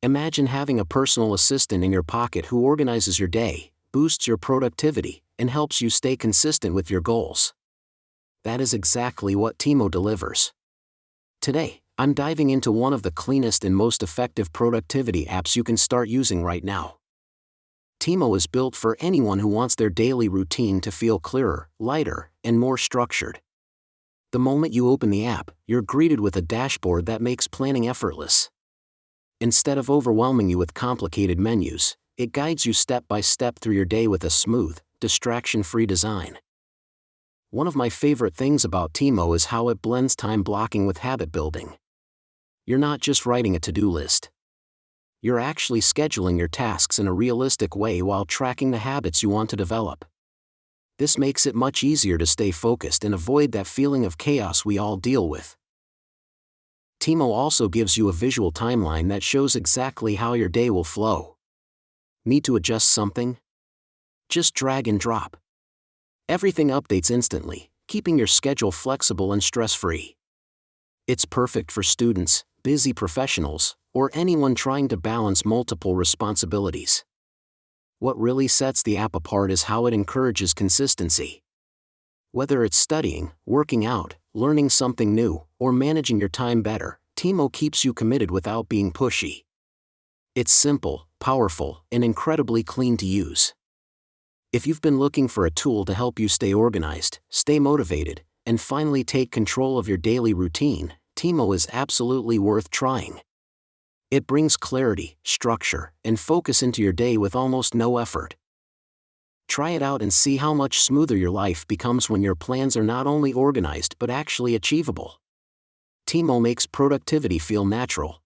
Imagine having a personal assistant in your pocket who organizes your day, boosts your productivity, and helps you stay consistent with your goals. That is exactly what Timo delivers. Today, I'm diving into one of the cleanest and most effective productivity apps you can start using right now. Timo is built for anyone who wants their daily routine to feel clearer, lighter, and more structured. The moment you open the app, you're greeted with a dashboard that makes planning effortless. Instead of overwhelming you with complicated menus, it guides you step by step through your day with a smooth, distraction-free design. One of my favorite things about Timo is how it blends time blocking with habit building. You're not just writing a to-do list. You're actually scheduling your tasks in a realistic way while tracking the habits you want to develop. This makes it much easier to stay focused and avoid that feeling of chaos we all deal with. Timo also gives you a visual timeline that shows exactly how your day will flow. Need to adjust something? Just drag and drop. Everything updates instantly, keeping your schedule flexible and stress-free. It's perfect for students, busy professionals, or anyone trying to balance multiple responsibilities. What really sets the app apart is how it encourages consistency. Whether it's studying, working out, learning something new, or managing your time better, Timo keeps you committed without being pushy. It's simple, powerful, and incredibly clean to use. If you've been looking for a tool to help you stay organized, stay motivated, and finally take control of your daily routine, Timo is absolutely worth trying. It brings clarity, structure, and focus into your day with almost no effort. Try it out and see how much smoother your life becomes when your plans are not only organized but actually achievable. Timo makes productivity feel natural,